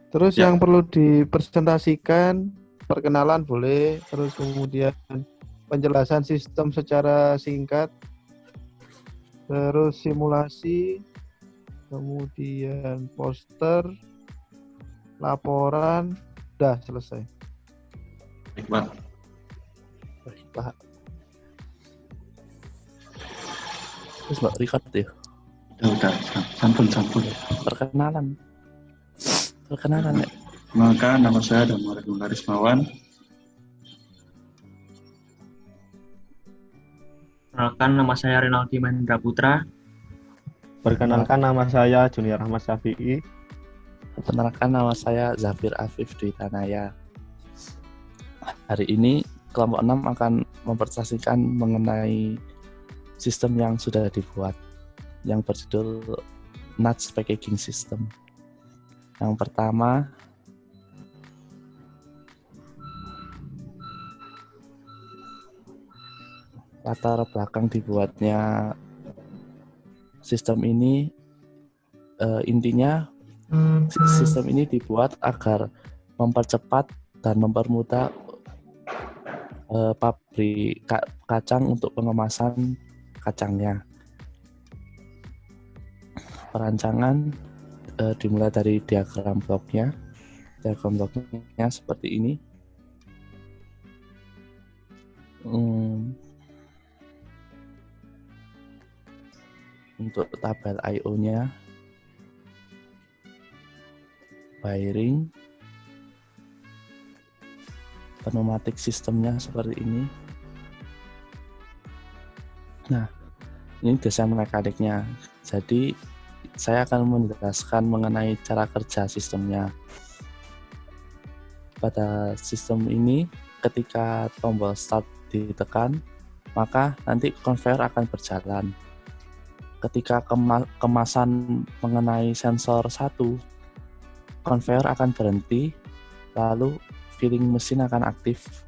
Terus Ya, yang perlu dipresentasikan, perkenalan boleh, terus kemudian penjelasan sistem secara singkat, terus simulasi, kemudian poster, laporan, udah selesai. baik Pak. Baik, Pak. Terus Mbak record ya. Udah, sampun. Perkenalan ya. Maka nama saya Damar Rismawan. Perkenalkan, nama saya Renaldi Mahendra Putra. Perkenalkan, nama saya Junior Ahmad Syafi'i. Perkenalkan, nama saya Zafir Afif Dwi Tanaya. Hari ini kelompok 6 akan mempresentasikan mengenai sistem yang sudah dibuat yang berjudul Nuts Packaging System. Yang pertama, latar belakang dibuatnya sistem ini, intinya sistem ini dibuat agar mempercepat dan mempermudah pabrik kacang untuk pengemasan kacangnya. Perancangan dimulai dari diagram bloknya. Diagram bloknya seperti ini. Untuk tabel I/O-nya, wiring, pneumatik sistemnya seperti ini. Nah, ini desain mekaniknya. Jadi saya akan menjelaskan mengenai cara kerja sistemnya. Pada sistem ini, ketika tombol start ditekan, maka nanti conveyor akan berjalan. Ketika kemasan mengenai sensor 1, conveyor akan berhenti, lalu filling mesin akan aktif.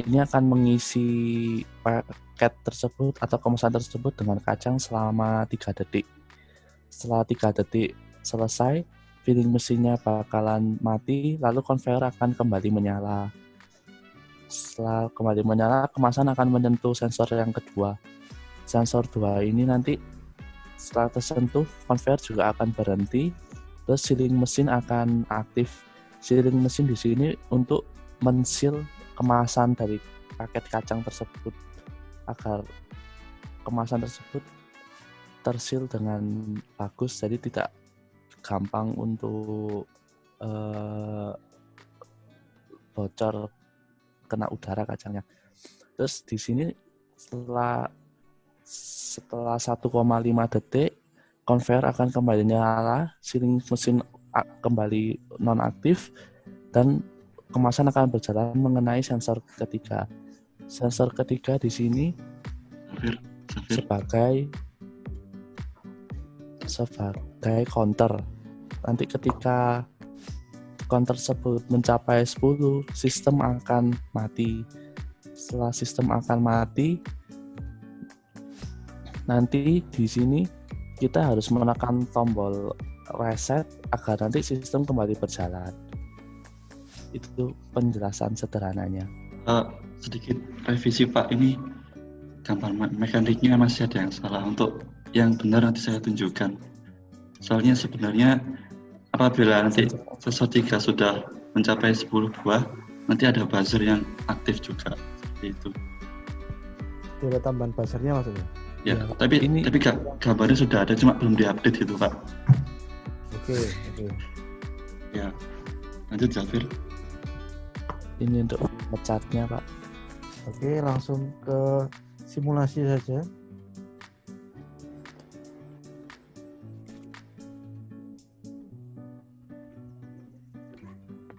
Ini akan mengisi paket tersebut atau kemasan tersebut dengan kacang selama 3 detik. Setelah 3 detik selesai, filling mesinnya bakalan mati, lalu conveyor akan kembali menyala. Setelah kembali menyala, kemasan akan menyentuh sensor yang kedua. Sensor 2 ini nanti setelah tersentuh, conveyor juga akan berhenti, terus sealing mesin akan aktif. Sealing mesin di sini untuk mensil kemasan dari paket kacang tersebut agar kemasan tersebut tersil dengan bagus, jadi tidak gampang untuk bocor kena udara kacangnya. Terus di sini setelah 1,5 detik conveyor akan kembali nyala, sealing mesin kembali nonaktif, dan kemasan akan berjalan mengenai sensor ketiga. Sensor ketiga di sini sebagai counter. Nanti ketika counter tersebut mencapai 10, sistem akan mati. Setelah sistem akan mati, nanti di sini kita harus menekan tombol reset agar nanti sistem kembali berjalan. Itu penjelasan sederhananya. Sedikit revisi Pak, ini gambar mekaniknya masih ada yang salah. Untuk yang benar nanti saya tunjukkan. Soalnya sebenarnya apabila nanti sensor 3 sudah mencapai 10 buah, nanti ada buzzer yang aktif juga, seperti itu. Ada tambahan buzzernya maksudnya? Ya, tapi gambarnya sudah ada, cuma belum diupdate gitu Pak. Oke. Ya, lanjut Zafir. Ini untuk chartnya Pak. Oke, langsung ke simulasi saja.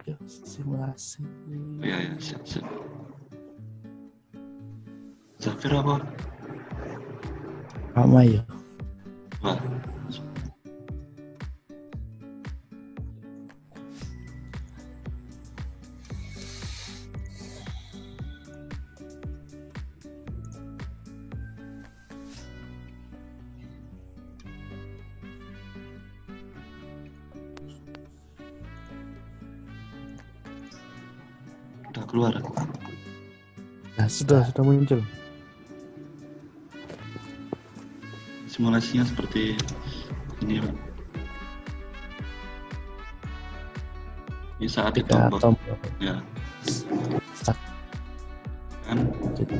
Yuk, simulasi. Ya, siap. Zafir apa? Ya. Wah. Udah keluar. Nah, Sudah muncul. Simulasinya seperti ini, Pak. Ini saat ketika ditombol. tombol Ya, start kan?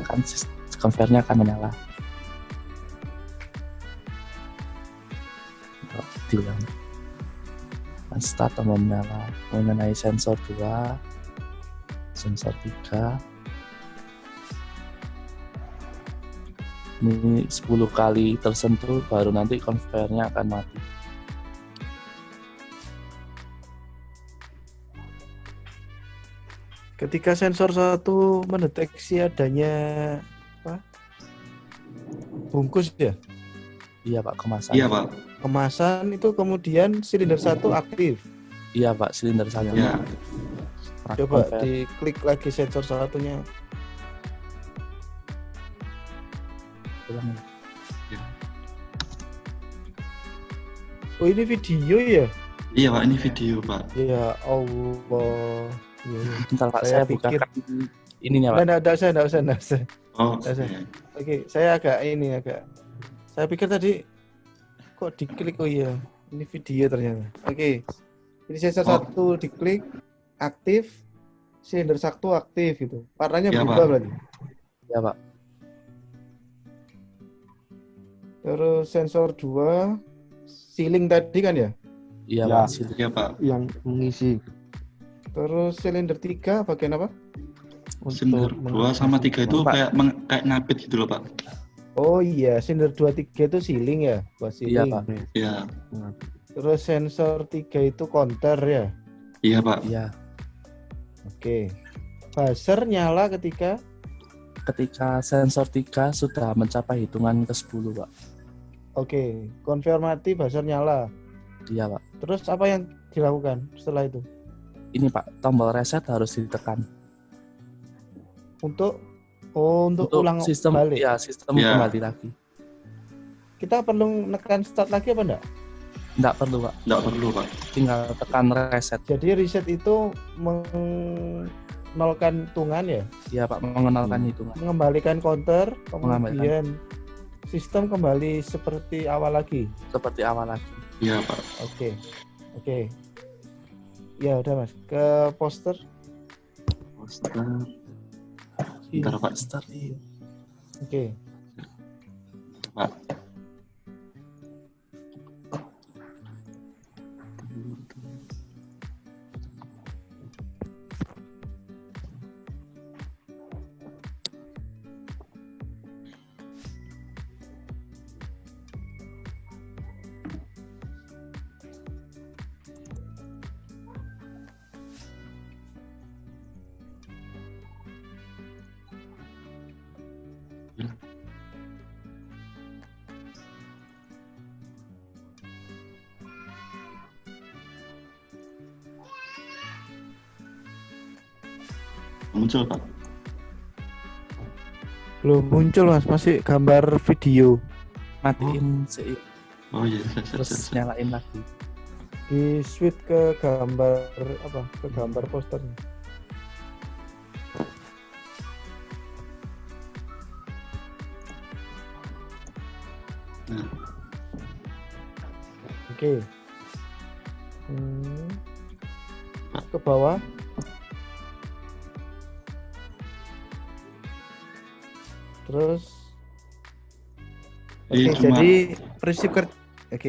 kan converternya akan menyala. Diam. Start tombol menyala mengenai sensor 2, sensor 3. Ini 10 kali tersentuh baru nanti converternya akan mati. Ketika sensor 1 mendeteksi adanya apa? Bungkus ya, Iya Pak, kemasan. Iya, Pak. kemasan itu kemudian silinder 1 aktif. Iya Pak, silinder Ya. satunya. Coba Convert. diklik lagi sensor satunya. Ulang. Oh ini video ya? Iya, Pak, ini video, Pak. Ya Allah. Ya, ya. Bentar Pak, Saya saya pikir- bukakan ininya Pak. Nggak usah. Oh, Saya- iya. Oke, saya agak. Saya pikir tadi kok diklik, oh iya, ini video ternyata. Oke, ini sensor Oh. 1 diklik, aktif, silinder 1 aktif gitu. Warnanya Iya, berubah Pak. berarti. Iya Pak. Terus sensor 2, sealing tadi kan ya? Iya Ya. Pak, silinder. Iya, Pak. Yang mengisi Terus silinder 3 bagian apa? Silinder 2 sama 3 itu Pak. kayak ngapit gitu loh, Pak. Oh iya, silinder 2, 3 itu sealing ya? Buat Iya sealing. Pak. Iya. Terus sensor 3 itu counter ya? Iya, Pak. Iya. Oke. Buzzer nyala ketika Ketika sensor 3 sudah mencapai hitungan ke-10 Pak. oke, konfirmasi buzzer nyala. Iya Pak. Terus apa yang dilakukan setelah itu? Ini Pak, tombol reset harus ditekan. Untuk ulang sistem balik. ya sistem Ya. kembali lagi. Kita perlu menekan start lagi apa enggak? Nggak perlu Pak, Nggak perlu, Pak. tinggal tekan reset. Jadi reset itu menolkan hitungan ya, Iya Pak, mengenalkan hitungan. mengembalikan counter, Mengembalikan. kemudian sistem kembali seperti awal lagi. Seperti awal lagi. Iya, Pak. Oke. Ya udah Mas, ke poster. Bentar, Pak. Start, iya. Oke. Pak. Muncul, Pak. Belum muncul Mas, masih gambar video. Matiin Oh iya, terus nyalain lagi. Di switch ke gambar apa? Ke gambar posternya. Nah. Oke. Ke bawah. Terus Iya, Oke, cuma- jadi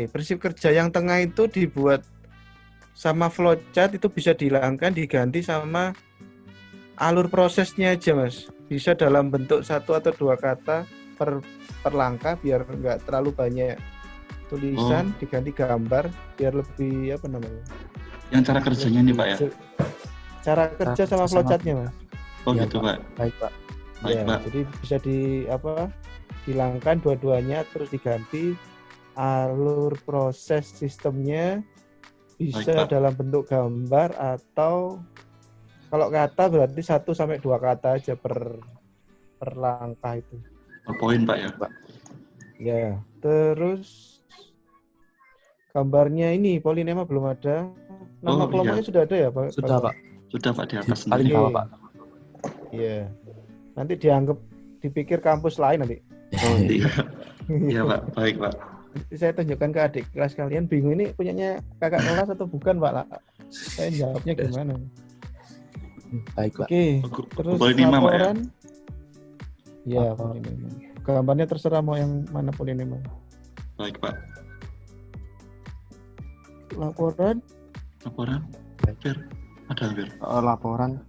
prinsip kerja yang tengah itu dibuat sama flowchart itu bisa dihilangkan, diganti sama alur prosesnya aja Mas. Bisa dalam bentuk 1 atau 2 kata per langkah biar nggak terlalu banyak tulisan, diganti gambar biar lebih apa namanya? Yang cara kerjanya nih, Pak ya. Cara kerja sama sama- flowchartnya Mas. Oh Iya, gitu, Pak. Pak. Baik Pak. Baik, Ya, Pak. jadi bisa dihilangkan dua-duanya terus diganti alur proses sistemnya bisa Baik, Pak. dalam bentuk gambar atau kalau kata berarti 1 sampai 2 kata aja per langkah itu. Per poin, Pak ya. Ya, terus gambarnya ini polinema belum ada. Nama Oh, kelompoknya iya. sudah ada ya, Pak? Sudah Pak. Sudah, Pak, di atas Paling Oke. bawah Pak. Iya. Nanti dipikir kampus lain nanti. Oh iya. Iya Pak, baik Pak. Nanti saya tunjukkan ke adik kelas kalian, bingung ini punyanya kakak kelas atau bukan, Pak? Saya jawabnya gimana? Baik, Pak. Oke, terus Boleh lima, Pak, ya? laporan. Iya, boleh lima. Gambarnya terserah mau yang mana pun ini, Pak. Baik Pak. Laporan. Laporan? Hampir. Ada hampir. Laporan.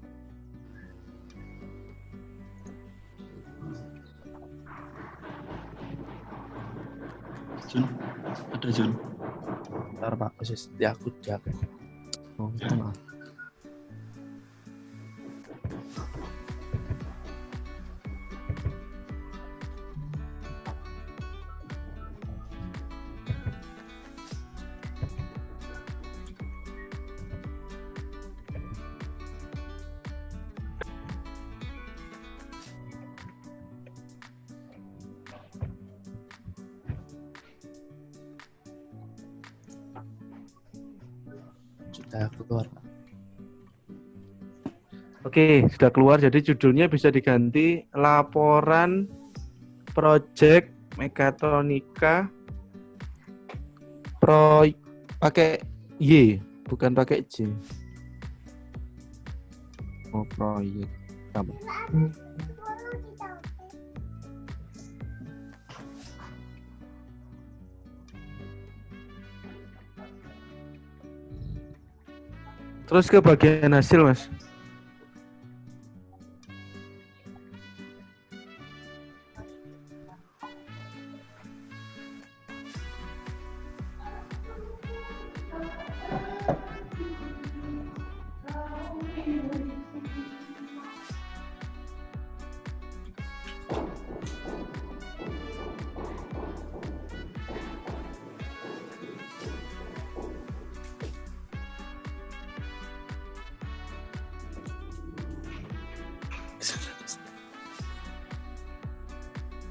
Jun, ada Jun. Bentar, Pak. Proses di aku jaga. Oh, Ya. tengah. Sudah keluar, Pak. Oke, sudah keluar. Jadi judulnya bisa diganti laporan project mekatronika pakai Y, bukan pakai J. Oh, proyek. Apa? Terus ke bagian hasil, Mas.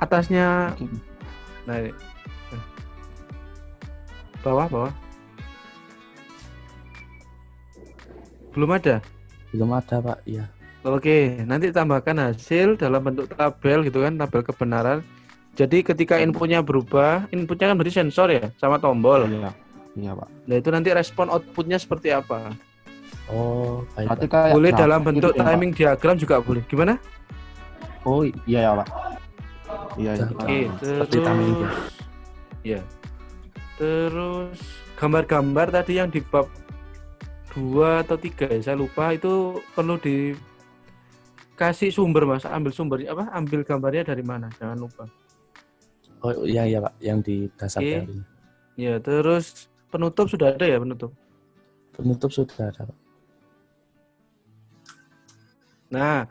Atasnya, nah, ini. Bawah. Belum ada. Belum ada, Pak. Iya. Oke, nanti tambahkan hasil dalam bentuk tabel gitu kan, tabel kebenaran. Jadi ketika inputnya berubah, inputnya kan berarti sensor ya, sama tombol. Iya. Iya, Pak. Nah itu nanti respon outputnya seperti apa? Oh, baik, Berarti Pak. kayak Boleh grafik dalam bentuk gitu ya, Pak? timing diagram juga boleh. Gimana? Oh, iya ya, Pak. Iya, iya. Oke, Seperti timing dia. terus, ya, terus gambar-gambar tadi yang di bab 2 atau 3 ya, saya lupa, itu perlu dikasih sumber, Mas. Ambil sumbernya apa? Ambil gambarnya dari mana? Jangan lupa. Oh, iya, iya, Pak. Yang di dasar Oke. teori. Ya, terus penutup sudah ada ya, penutup. Penutup sudah ada, Pak. Nah,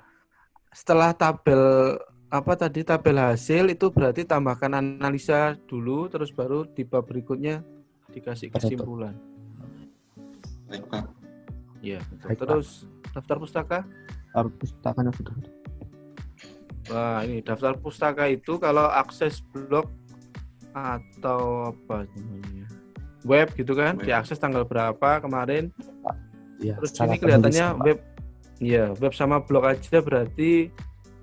setelah tabel tabel hasil itu berarti tambahkan analisa dulu, terus baru di bab berikutnya dikasih Penutup. kesimpulan. Baik Pak. Iya, betul. Baik, Pak. Terus daftar pustaka. Pustakanya sudah. Wah, ini daftar pustaka itu kalau akses blog atau apa namanya? Web gitu kan, Web. diakses tanggal berapa kemarin. Iya, Terus secara ini kelihatannya penulisan, Pak. web. Iya, web sama blog aja berarti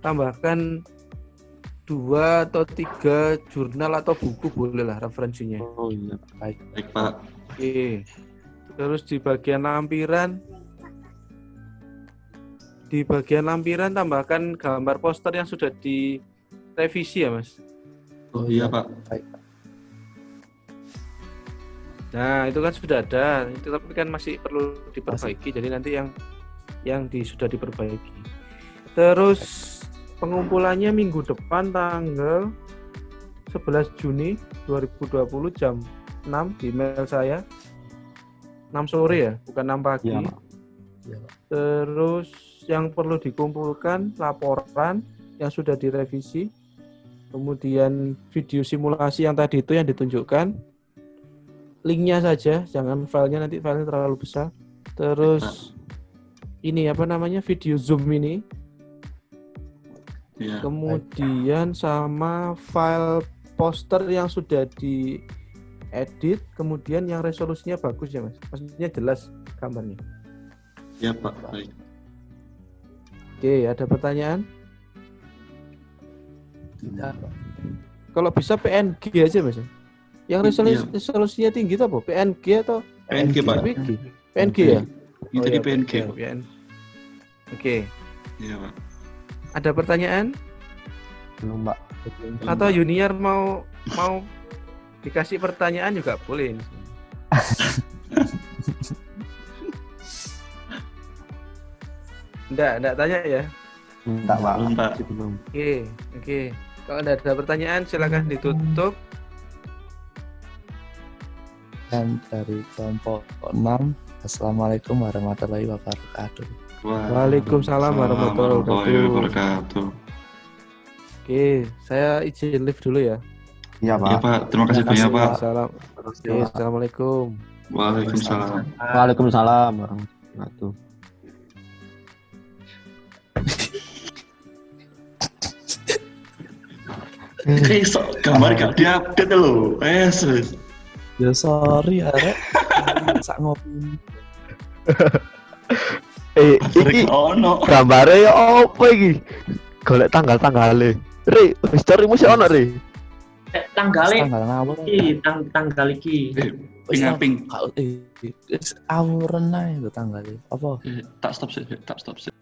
tambahkan 2 atau 3 jurnal atau buku boleh lah referensinya. Oh, iya. Baik. Baik Pak. Oke. Terus di bagian lampiran tambahkan gambar poster yang sudah direvisi ya, Mas. Oh iya Pak. Baik. Nah, itu kan sudah ada, itu tapi kan masih perlu diperbaiki. Jadi nanti sudah diperbaiki. Terus pengumpulannya minggu depan tanggal 11 Juni 2020 jam 6 di email saya. 6 sore ya, bukan 6 pagi. Iya, Pak. Iya, Pak. Terus yang perlu dikumpulkan laporan yang sudah direvisi, kemudian video simulasi yang tadi itu yang ditunjukkan, linknya saja, jangan filenya, nanti filenya terlalu besar. Terus ini video Zoom ini, Iya. kemudian sama file poster yang sudah diedit, kemudian yang resolusinya bagus ya, Mas, maksudnya jelas gambarnya. Iya Pak. Baik. Oke, ada pertanyaan? Tidak. Kalau bisa PNG aja Mas. Yang resolusinya tinggi itu apa? PNG atau PNG, Pak. JPG? PNG ya? Itu di PNG. Pak. Oke. Iya, Pak. Ada pertanyaan? Belum, Pak. Atau junior mau dikasih pertanyaan juga boleh. Enggak tanya ya? Enggak, Pak. Belum, Pak. Belum. Oke. Kalau ada pertanyaan silakan ditutup. Dan dari kelompok 6, Assalamualaikum warahmatullahi wabarakatuh. Waalaikumsalam warahmatullahi wabarakatuh. Oke, saya izin live dulu ya. Iya, Iya, Pak. Pak. Terima kasih banyak, Pak. Salam. Oke, assalamualaikum. Waalaikumsalam. Waalaikumsalam warahmatullahi wabarakatuh. Gambar gak diupdate lho. Wes. Ya sorry arek. Sak ngopi. Iki Ono. gambare ya apa iki? Golek tanggal-tanggale. Ri, historimu sih ono, Ri. Tanggalnya Tanggal ngawur. tanggal iki. Ping-ping. Awuren ae lho tanggalnya. Apa? Tak stop sih.